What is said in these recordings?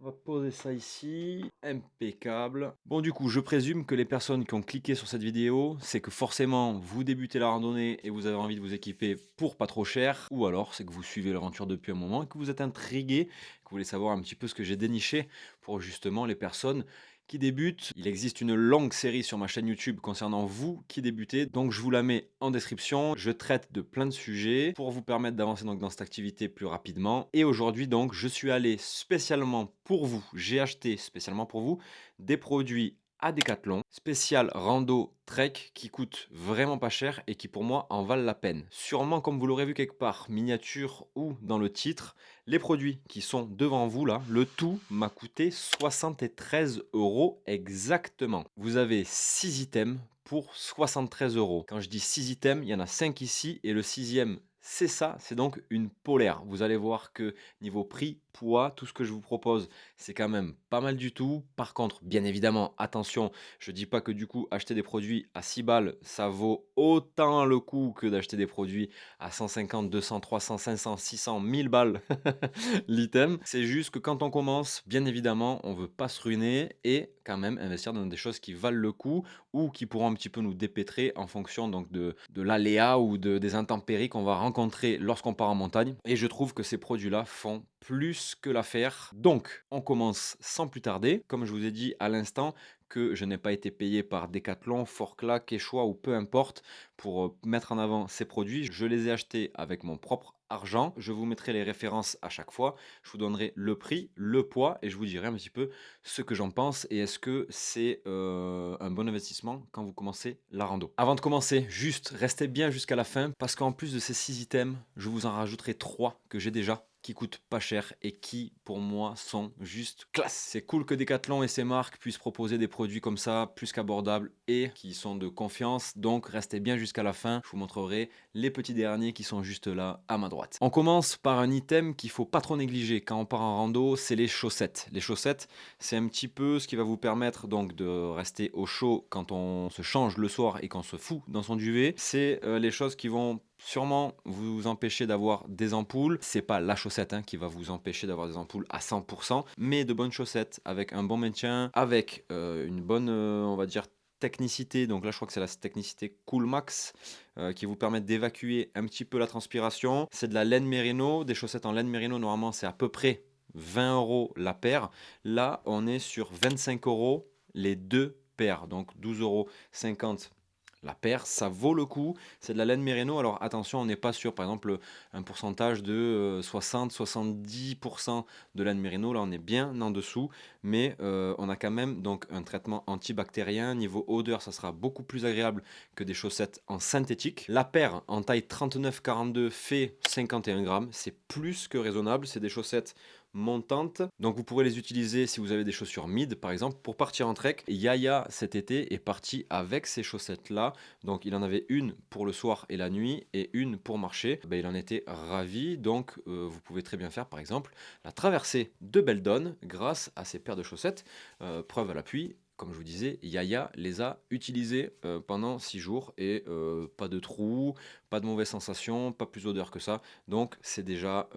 On va poser ça ici, impeccable. Bon du coup, je présume que les personnes qui ont cliqué sur cette vidéo, c'est que forcément vous débutez la randonnée et vous avez envie de vous équiper pour pas trop cher, ou alors c'est que vous suivez l'aventure depuis un moment et que vous êtes intrigué, que vous voulez savoir un petit peu ce que j'ai déniché pour justement les personnes qui débutent. Il existe une longue série sur ma chaîne YouTube concernant vous qui débutez, donc je vous la mets en description. Je traite de plein de sujets pour vous permettre d'avancer donc dans cette activité plus rapidement. Et aujourd'hui donc, je suis allé spécialement pour vous, j'ai acheté spécialement pour vous des produits à Decathlon, spécial rando trek qui coûte vraiment pas cher et qui pour moi en valent la peine. Sûrement comme vous l'aurez vu quelque part, miniature ou dans le titre, les produits qui sont devant vous là, le tout m'a coûté 73 euros exactement. Vous avez 6 items pour 73 euros. Quand je dis 6 items, il y en a 5 ici et le sixième, c'est ça, c'est donc une polaire. Vous allez voir que niveau prix, poids, tout ce que je vous propose, c'est quand même pas mal du tout. Par contre, bien évidemment, attention, je dis pas que du coup, acheter des produits à 6 balles, ça vaut autant le coup que d'acheter des produits à 150, 200, 300, 500, 600, 1000 balles l'item. C'est juste que quand on commence, bien évidemment, on veut pas se ruiner et quand même investir dans des choses qui valent le coup ou qui pourront un petit peu nous dépêtrer en fonction donc de l'aléa ou des intempéries qu'on va rencontrer lorsqu'on part en montagne. Et je trouve que ces produits-là font plus que l'affaire. Donc, on commence sans plus tarder. Comme je vous ai dit à l'instant, que je n'ai pas été payé par Decathlon, Forclaz, Quechua ou peu importe pour mettre en avant ces produits. Je les ai achetés avec mon propre argent. Je vous mettrai les références à chaque fois. Je vous donnerai le prix, le poids et je vous dirai un petit peu ce que j'en pense et est-ce que c'est un bon investissement quand vous commencez la rando. Avant de commencer, juste restez bien jusqu'à la fin parce qu'en plus de ces 6 items, je vous en rajouterai 3 que j'ai déjà qui coûtent pas cher et qui, pour moi, sont juste classe. C'est cool que Decathlon et ses marques puissent proposer des produits comme ça, plus qu'abordables et qui sont de confiance. Donc, restez bien jusqu'à la fin. Je vous montrerai les petits derniers qui sont juste là à ma droite. On commence par un item qu'il faut pas trop négliger quand on part en rando, c'est les chaussettes. Les chaussettes, c'est un petit peu ce qui va vous permettre donc de rester au chaud quand on se change le soir et qu'on se fout dans son duvet. C'est les choses qui vont sûrement vous empêcher d'avoir des ampoules. C'est pas la chaussette hein, qui va vous empêcher d'avoir des ampoules à 100%, mais de bonnes chaussettes avec un bon maintien, avec une bonne, on va dire, technicité. Donc là, je crois que c'est la technicité Cool Max qui vous permet d'évacuer un petit peu la transpiration. C'est de la laine mérino. Des chaussettes en laine mérino, normalement, c'est à peu près 20 euros la paire. Là, on est sur 25 euros les deux paires. Donc 12,50 € la paire, ça vaut le coup. C'est de la laine mérino. Alors attention, on n'est pas sur, par exemple, un pourcentage de 60-70% de laine mérino. Là, on est bien en dessous. Mais on a quand même donc un traitement antibactérien. Niveau odeur, ça sera beaucoup plus agréable que des chaussettes en synthétique. La paire en taille 39-42 fait 51 grammes. C'est plus que raisonnable. C'est des chaussettes montantes. Donc vous pourrez les utiliser si vous avez des chaussures mid par exemple pour partir en trek. Yaya cet été est parti avec ces chaussettes là. Donc il en avait une pour le soir et la nuit et une pour marcher. Ben, il en était ravi. Donc vous pouvez très bien faire par exemple la traversée de Beldon grâce à ces paires de chaussettes. Preuve à l'appui, comme je vous disais, Yaya les a utilisés pendant 6 jours et pas de trous, pas de mauvaises sensations, pas plus d'odeur que ça. Donc c'est déjà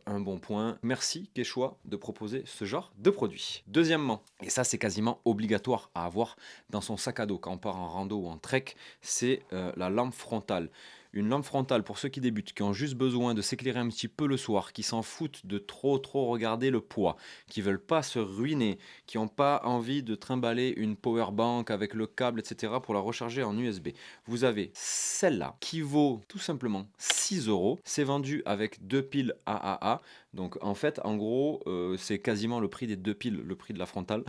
un bon point. Merci Quechua de proposer ce genre de produit. Deuxièmement, et ça c'est quasiment obligatoire à avoir dans son sac à dos quand on part en rando ou en trek, c'est la lampe frontale. Une lampe frontale pour ceux qui débutent, qui ont juste besoin de s'éclairer un petit peu le soir, qui s'en foutent de trop regarder le poids, qui veulent pas se ruiner, qui n'ont pas envie de trimballer une power bank avec le câble, etc. pour la recharger en USB. Vous avez celle-là qui vaut tout simplement 6 euros. C'est vendu avec deux piles AAA. Donc en fait, en gros, c'est quasiment le prix des deux piles, le prix de la frontale.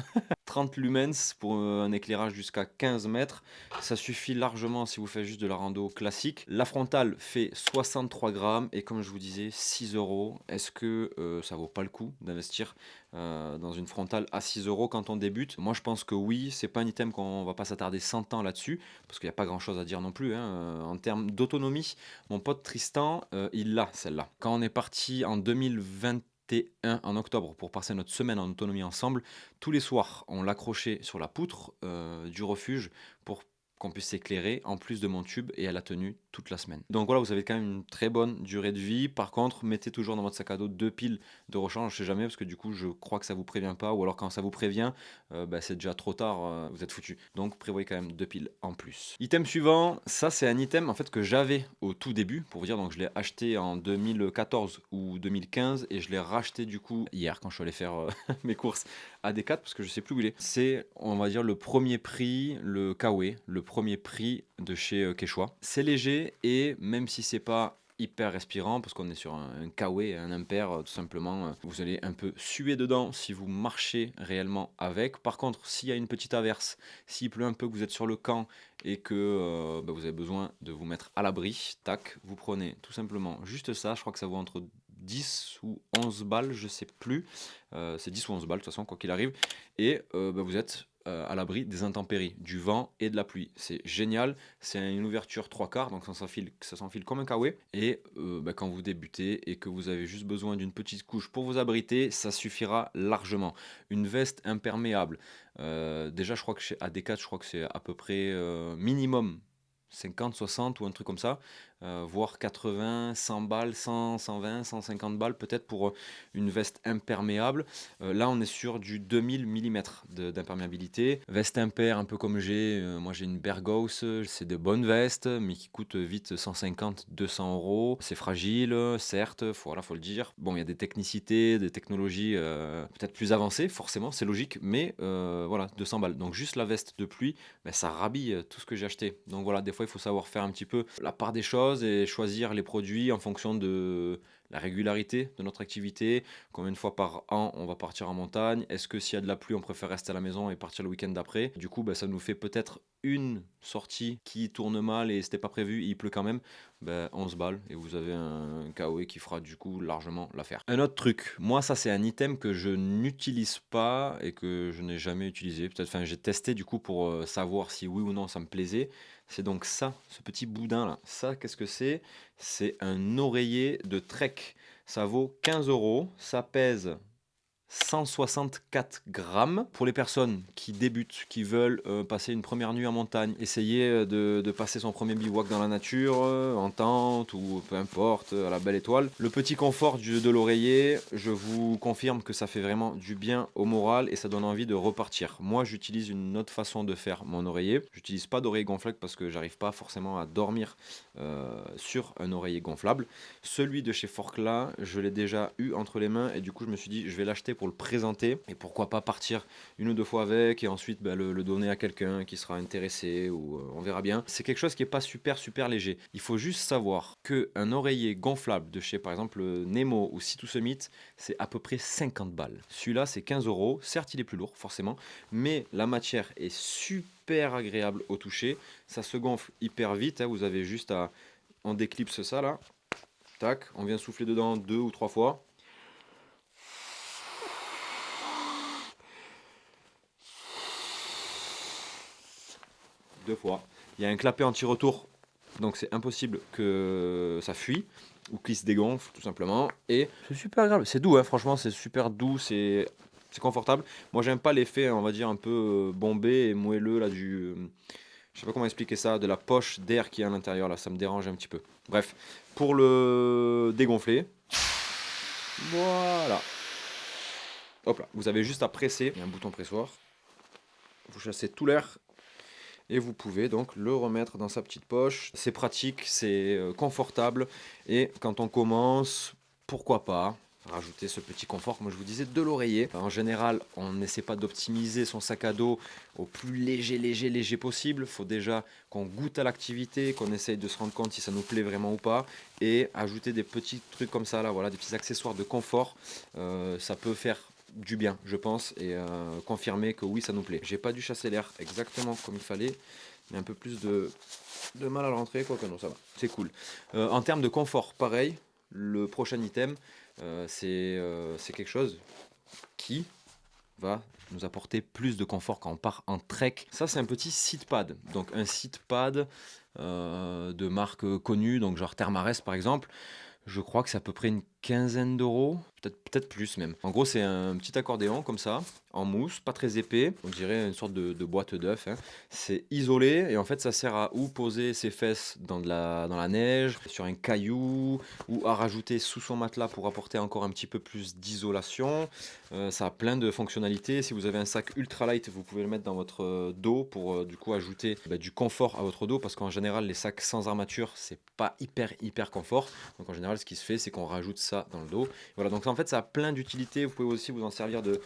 30 lumens pour un éclairage jusqu'à 15 mètres. Ça suffit largement si vous faites juste de la rando classique. La frontale fait 63 grammes et comme je vous disais, 6 euros. Est-ce que ça vaut pas le coup d'investir dans une frontale à 6 euros quand on débute? Moi je pense que oui, c'est pas un item qu'on va pas s'attarder 100 ans là-dessus, parce qu'il n'y a pas grand chose à dire non plus. Hein. En termes d'autonomie, mon pote Tristan, il l'a celle-là. Quand on est parti en 2021 en octobre pour passer notre semaine en autonomie ensemble, tous les soirs on l'accrochait sur la poutre du refuge pour qu'on puisse s'éclairer en plus de mon tube et elle a tenu toute la semaine. Donc voilà, vous avez quand même une très bonne durée de vie. Par contre, mettez toujours dans votre sac à dos 2 piles de rechange, je sais jamais parce que du coup je crois que ça vous prévient pas ou alors quand ça vous prévient, c'est déjà trop tard, vous êtes foutu. Donc prévoyez quand même 2 piles en plus. Item suivant, ça c'est un item en fait que j'avais au tout début pour vous dire, donc je l'ai acheté en 2014 ou 2015 et je l'ai racheté du coup hier quand je suis allé faire mes courses à Decathlon parce que je sais plus où il est. C'est, on va dire, le premier prix, le Kawe, le premier prix de chez Quechua. C'est léger et même si c'est pas hyper respirant parce qu'on est sur un Kawe, un Ampère tout simplement, vous allez un peu suer dedans si vous marchez réellement avec. Par contre, s'il y a une petite averse, s'il pleut un peu, que vous êtes sur le camp et que vous avez besoin de vous mettre à l'abri, tac, vous prenez tout simplement juste ça. Je crois que ça vaut entre 10 ou 11 balles, je sais plus. C'est 10 ou 11 balles de toute façon, quoi qu'il arrive. Et vous êtes à l'abri des intempéries, du vent et de la pluie. C'est génial. C'est une ouverture 3/4, donc ça s'enfile comme un kawaii. Et quand vous débutez et que vous avez juste besoin d'une petite couche pour vous abriter, ça suffira largement. Une veste imperméable. Déjà, je crois que chez AD4, je crois que c'est à peu près minimum 50, 60 ou un truc comme ça, voire 80, 100 balles, 100, 120, 150 balles peut-être pour une veste imperméable. Là, on est sur du 2000 mm d'imperméabilité. Veste impair, un peu comme moi j'ai une Berghaus, c'est de bonnes vestes, mais qui coûtent vite 150, 200 euros. C'est fragile, certes, faut le dire. Bon, il y a des technicités, des technologies peut-être plus avancées, forcément, c'est logique, mais voilà, 200 balles. Donc juste la veste de pluie, ça rhabille tout ce que j'ai acheté. Donc voilà, des fois, il faut savoir faire un petit peu la part des choses et choisir les produits en fonction de la régularité de notre activité. Combien de fois par an on va partir en montagne? Est-ce que s'il y a de la pluie, on préfère rester à la maison et partir le week-end d'après? Du coup, ça nous fait peut-être une sortie qui tourne mal et c'était pas prévu, il pleut quand même. 11 balles et vous avez un KOE qui fera du coup largement l'affaire. Un autre truc, moi ça c'est un item que je n'utilise pas et que je n'ai jamais utilisé. Peut-être, enfin j'ai testé du coup pour savoir si oui ou non ça me plaisait. C'est donc ça, ce petit boudin là. Ça, qu'est-ce que c'est? C'est un oreiller de Trek. Ça vaut 15 euros. Ça pèse 164 grammes. Pour les personnes qui débutent, qui veulent passer une première nuit en montagne, essayer de passer son premier bivouac dans la nature, en tente ou peu importe, à la belle étoile. Le petit confort de l'oreiller, je vous confirme que ça fait vraiment du bien au moral et ça donne envie de repartir. Moi, j'utilise une autre façon de faire mon oreiller. J'utilise pas d'oreiller gonflable parce que j'arrive pas forcément à dormir sur un oreiller gonflable. Celui de chez Forclaz, je l'ai déjà eu entre les mains et du coup, je me suis dit, je vais l'acheter pour le présenter et pourquoi pas partir une ou deux fois avec et ensuite le donner à quelqu'un qui sera intéressé ou on verra bien. C'est quelque chose qui est pas super léger. Il faut juste savoir que un oreiller gonflable de chez par exemple Nemo ou Sea to Summit, c'est à peu près 50 balles. Celui-là c'est 15 euros. Certes il est plus lourd forcément, mais la matière est super agréable au toucher. Ça se gonfle hyper vite, hein. Vous avez juste à on déclipse ça là. Tac, on vient souffler dedans 2 ou 3 fois. Deux fois. Il y a un clapet anti-retour, donc c'est impossible que ça fuit ou qu'il se dégonfle tout simplement. Et c'est super agréable, c'est doux, hein, franchement, c'est super doux, c'est confortable. Moi, j'aime pas l'effet, on va dire, un peu bombé et moelleux là je sais pas comment expliquer ça, de la poche d'air qui est à l'intérieur là, ça me dérange un petit peu. Bref, pour le dégonfler, voilà. Hop là, vous avez juste à presser, il y a un bouton pressoir. Vous chassez tout l'air et vous pouvez donc le remettre dans sa petite poche. C'est pratique, c'est confortable et quand on commence, pourquoi pas rajouter ce petit confort, comme je vous disais, de l'oreiller. En général, on n'essaie pas d'optimiser son sac à dos au plus léger possible. Il faut déjà qu'on goûte à l'activité, qu'on essaye de se rendre compte si ça nous plaît vraiment ou pas et ajouter des petits trucs comme ça, là, voilà, des petits accessoires de confort. Ça peut faire du bien, je pense, et confirmer que oui, ça nous plaît. J'ai pas dû chasser l'air exactement comme il fallait, mais un peu plus de mal à le rentrer, quoi que non, ça va, c'est cool. En termes de confort, pareil, le prochain item, c'est quelque chose qui va nous apporter plus de confort quand on part en trek. Ça, c'est un petit seat pad. Donc un seat pad de marque connue, donc genre Thermarest par exemple. Je crois que c'est à peu près une quinzaine d'euros, peut-être plus même. En gros, c'est un petit accordéon comme ça, en mousse, pas très épais, on dirait une sorte de boîte d'œuf, hein. C'est isolé et en fait, ça sert à ou poser ses fesses dans la neige, sur un caillou, ou à rajouter sous son matelas pour apporter encore un petit peu plus d'isolation. Ça a plein de fonctionnalités. Si vous avez un sac ultra light, vous pouvez le mettre dans votre dos pour du coup ajouter du confort à votre dos, parce qu'en général, les sacs sans armature, c'est pas hyper confort. Donc en général, ce qui se fait, c'est qu'on rajoute ça dans le dos. Voilà, donc en fait, ça a plein d'utilités. Vous pouvez aussi vous en servir de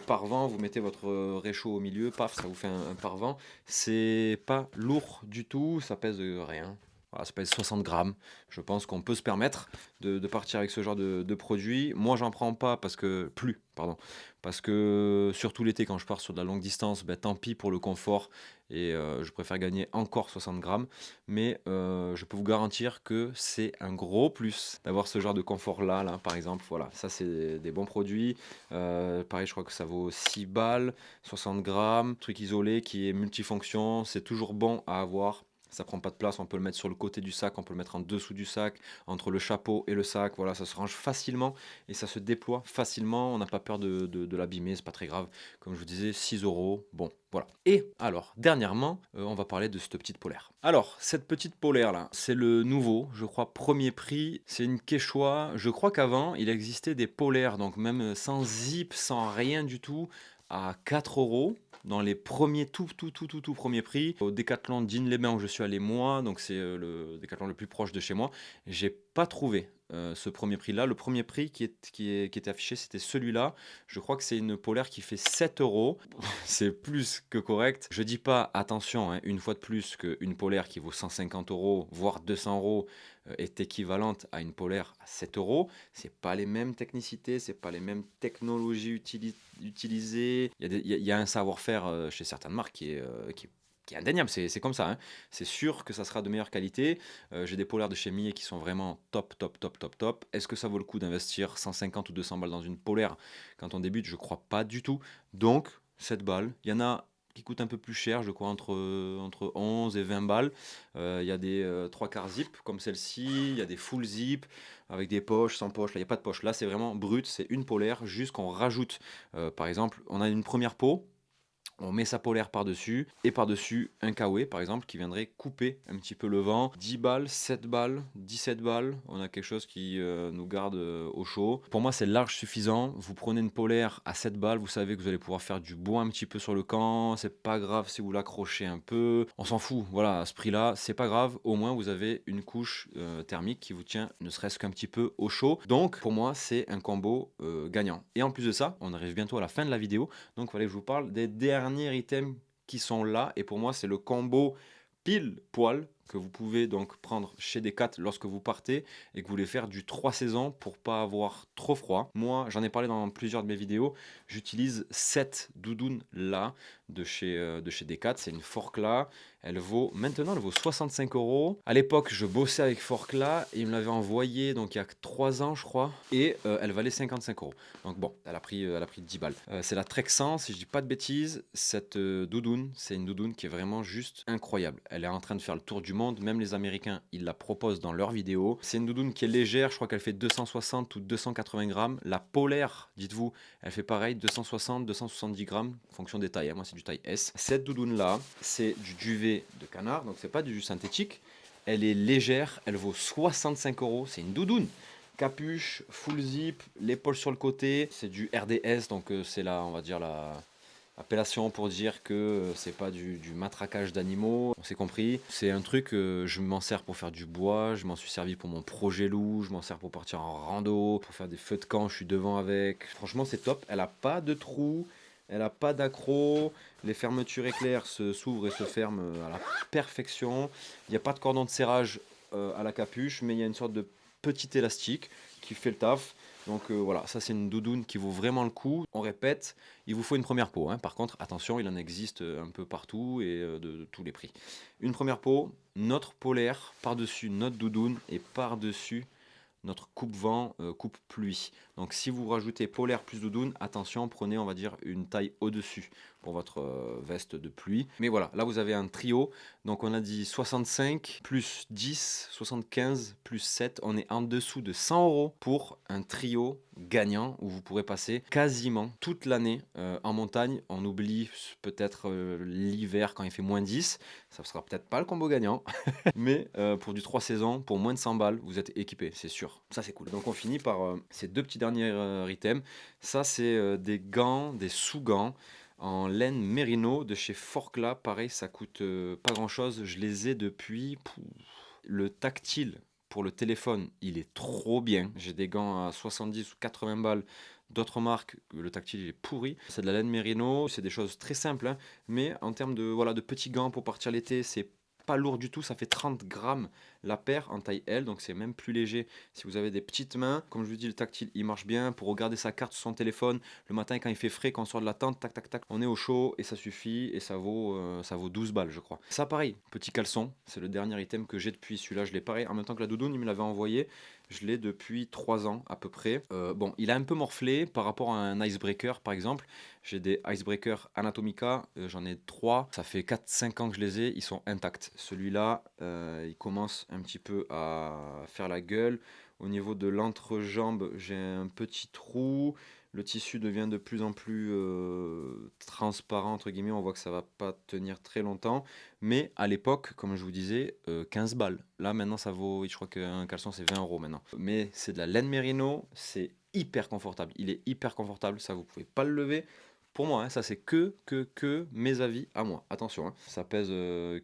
paravent. Vous mettez votre réchaud au milieu, paf, ça vous fait un paravent. C'est pas lourd du tout, ça pèse rien. Voilà, ça pèse 60 grammes. Je pense qu'on peut se permettre de partir avec ce genre de produit. Moi, j'en prends pas parce que pardon, parce que surtout l'été, quand je pars sur de la longue distance, tant pis pour le confort et je préfère gagner encore 60 grammes. Mais je peux vous garantir que c'est un gros plus d'avoir ce genre de confort là, par exemple. Voilà, ça c'est des bons produits. Pareil, je crois que ça vaut 6 balles, 60 grammes, truc isolé qui est multifonction. C'est toujours bon à avoir. Ça prend pas de place, on peut le mettre sur le côté du sac, on peut le mettre en dessous du sac, entre le chapeau et le sac. Voilà, ça se range facilement et ça se déploie facilement. On n'a pas peur de l'abîmer, c'est pas très grave. Comme je vous disais, 6 euros. Bon, voilà. Et alors, dernièrement, on va parler de cette petite polaire. Alors, cette petite polaire là, c'est le nouveau, je crois, premier prix. C'est une Quechua. Je crois qu'avant, il existait des polaires, donc même sans zip, sans rien du tout, à 4 euros dans les premiers tout premiers prix. Au Decathlon d'In-les-Bains où je suis allé moi, donc c'est le Decathlon le plus proche de chez moi, j'ai pas trouvé ce premier prix là. Le premier prix qui était affiché, c'était celui-là. Je crois que c'est une polaire qui fait 7 euros. C'est plus que correct. Je dis pas, attention, hein, une fois de plus, qu'une polaire qui vaut 150 euros, voire 200 euros, est équivalente à une polaire à 7 euros. C'est pas les mêmes technicités, c'est pas les mêmes technologies utilisées. Il y a un savoir-faire chez certaines marques qui est indéniable, c'est comme ça, hein. C'est sûr que ça sera de meilleure qualité. J'ai des polaires de chez Millet qui sont vraiment top. Est-ce que ça vaut le coup d'investir 150 ou 200 balles dans une polaire quand on débute? Je crois pas du tout. Donc, 7 balles. Il y en a qui coûtent un peu plus cher, je crois entre 11 et 20 balles. Il y a des 3/4 zip comme celle-ci, il y a des full zip avec des poches, sans poche. Là, il n'y a pas de poche. Là, c'est vraiment brut, c'est une polaire, juste qu'on rajoute. Par exemple, on a une première peau. On met sa polaire par-dessus et par-dessus un kawaii par exemple qui viendrait couper un petit peu le vent. 10 balles, 7 balles, 17 balles, on a quelque chose qui nous garde au chaud. Pour moi c'est large suffisant. Vous prenez une polaire à 7 balles, vous savez que vous allez pouvoir faire du bois un petit peu sur le camp, c'est pas grave si vous l'accrochez un peu, on s'en fout, voilà, à ce prix là c'est pas grave, au moins vous avez une couche thermique qui vous tient ne serait-ce qu'un petit peu au chaud. Donc pour moi c'est un combo gagnant. Et en plus de ça, on arrive bientôt à la fin de la vidéo, donc il fallait que je vous parle des derniers items qui sont là. Et pour moi, c'est le combo pile poil que vous pouvez donc prendre chez Decat lorsque vous partez et que vous voulez faire du 3 saisons pour pas avoir trop froid. Moi, j'en ai parlé dans plusieurs de mes vidéos. J'utilise cette doudoune là de chez Decat. C'est une Forclaz. Elle vaut 65 euros. À l'époque, je bossais avec Forclaz et ils me l'avaient envoyée donc il y a 3 ans, je crois. Et elle valait 55 euros. Donc bon, elle a pris 10 balles. C'est la Trexan, si je dis pas de bêtises. Cette doudoune, c'est une doudoune qui est vraiment juste incroyable. Elle est en train de faire le tour du monde. Même les Américains, ils la proposent dans leurs vidéos. C'est une doudoune qui est légère. Je crois qu'elle fait 260 ou 280 grammes. La polaire, dites-vous, elle fait pareil, 260, 270 grammes, en fonction des tailles. Moi, c'est du taille S. Cette doudoune-là, c'est du duvet de canard, donc c'est pas du synthétique. Elle est légère, elle vaut 65 euros. C'est une doudoune. Capuche, full zip, l'épaule sur le côté. C'est du RDS, donc c'est là, on va dire la appellation pour dire que c'est pas du matraquage d'animaux, on s'est compris. C'est un truc, je m'en sers pour faire du bois, je m'en suis servi pour mon projet loup, je m'en sers pour partir en rando, pour faire des feux de camp, je suis devant avec. Franchement, c'est top. Elle a pas de trou, elle a pas d'accro. Les fermetures éclairs s'ouvrent et se ferment à la perfection. Il n'y a pas de cordon de serrage à la capuche, mais il y a une sorte de petit élastique qui fait le taf. Donc voilà, ça c'est une doudoune qui vaut vraiment le coup. On répète, il vous faut une première peau, hein. Par contre, attention, il en existe un peu partout et de tous les prix. Une première peau, notre polaire, par-dessus notre doudoune et par-dessus notre coupe-vent, coupe-pluie. Donc si vous rajoutez polaire plus doudoune, attention, prenez on va dire une taille au-dessus pour votre veste de pluie. Mais voilà, là vous avez un trio. Donc on a dit 65 plus 10, 75 plus 7. On est en dessous de 100 € pour un trio gagnant où vous pourrez passer quasiment toute l'année en montagne. On oublie peut-être l'hiver quand il fait -10. Ça sera peut-être pas le combo gagnant. Mais pour du 3 saisons, pour moins de 100 balles, vous êtes équipé, c'est sûr. Ça, c'est cool. Donc on finit par ces deux petits derniers items. Ça, c'est des gants, des sous-gants en laine mérino de chez Forclaz. Pareil, ça coûte pas grand-chose. Je les ai depuis... Le tactile pour le téléphone, il est trop bien. J'ai des gants à 70 ou 80 balles d'autres marques, le tactile il est pourri. C'est de la laine mérino, c'est des choses très simples, hein, mais en termes de, voilà, de petits gants pour partir l'été, c'est pas lourd du tout, ça fait 30 grammes la paire en taille L, donc c'est même plus léger si vous avez des petites mains. Comme je vous dis, le tactile il marche bien pour regarder sa carte sur son téléphone le matin quand il fait frais, quand on sort de la tente, tac tac tac, on est au chaud et ça suffit et ça vaut 12 balles je crois. Ça pareil, petit caleçon, c'est le dernier item que j'ai depuis, celui-là je l'ai pareil en même temps que la doudoune, il me l'avait envoyé. Je l'ai depuis 3 ans à peu près. Bon, il a un peu morflé par rapport à un icebreaker par exemple. J'ai des icebreakers Anatomica, j'en ai 3. Ça fait 4-5 ans que je les ai, ils sont intacts. Celui-là, il commence un petit peu à faire la gueule. Au niveau de l'entrejambe, j'ai un petit trou. Le tissu devient de plus en plus transparent, entre guillemets. On voit que ça va pas tenir très longtemps. Mais à l'époque, comme je vous disais, 15 balles. Là, maintenant, ça vaut, je crois qu'un caleçon, c'est 20 € maintenant. Mais c'est de la laine mérino, c'est hyper confortable. Il est hyper confortable, ça, vous pouvez pas le lever. Pour moi, hein, ça c'est que mes avis à moi. Attention, hein, ça pèse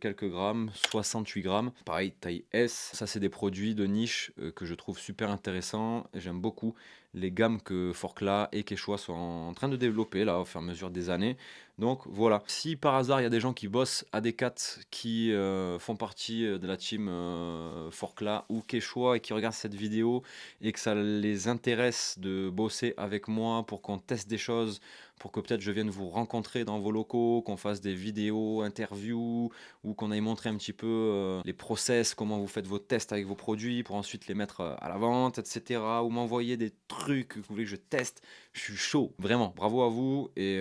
quelques grammes, 68 grammes. Pareil, taille S. Ça c'est des produits de niche que je trouve super intéressants. J'aime beaucoup les gammes que Forclaz et Quechua sont en train de développer là au fur et à mesure des années. Donc voilà, si par hasard il y a des gens qui bossent à Decat qui font partie de la team Forclaz ou Quechua et qui regardent cette vidéo et que ça les intéresse de bosser avec moi pour qu'on teste des choses, pour que peut-être je vienne vous rencontrer dans vos locaux, qu'on fasse des vidéos, interviews, ou qu'on aille montrer un petit peu les process, comment vous faites vos tests avec vos produits pour ensuite les mettre à la vente, etc. Ou m'envoyer des trucs que vous voulez que je teste. Je suis chaud, vraiment. Bravo à vous et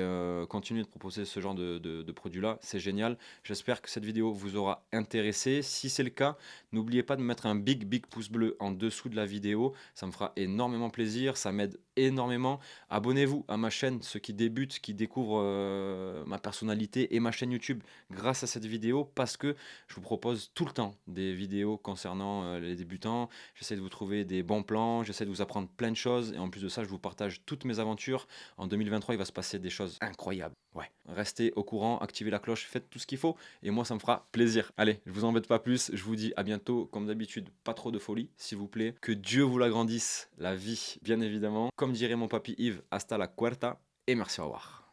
continuez de proposer ce genre de produits-là, c'est génial. J'espère que cette vidéo vous aura intéressé. Si c'est le cas, n'oubliez pas de mettre un big pouce bleu en dessous de la vidéo. Ça me fera énormément plaisir, ça m'aide énormément. Abonnez-vous à ma chaîne, ceux qui débutent, qui découvrent ma personnalité et ma chaîne YouTube grâce à cette vidéo, parce que je vous propose tout le temps des vidéos concernant les débutants. J'essaie de vous trouver des bons plans, j'essaie de vous apprendre plein de choses et en plus de ça, je vous partage toutes mes aventures. En 2023, il va se passer des choses incroyables. Ouais, restez au courant, activez la cloche, faites tout ce qu'il faut et moi ça me fera plaisir. Allez, je vous embête pas plus, je vous dis à bientôt. Comme d'habitude, pas trop de folie, s'il vous plaît. Que Dieu vous l'agrandisse, la vie, bien évidemment. Comme dirait mon papy Yves, hasta la cuerta et merci, au revoir.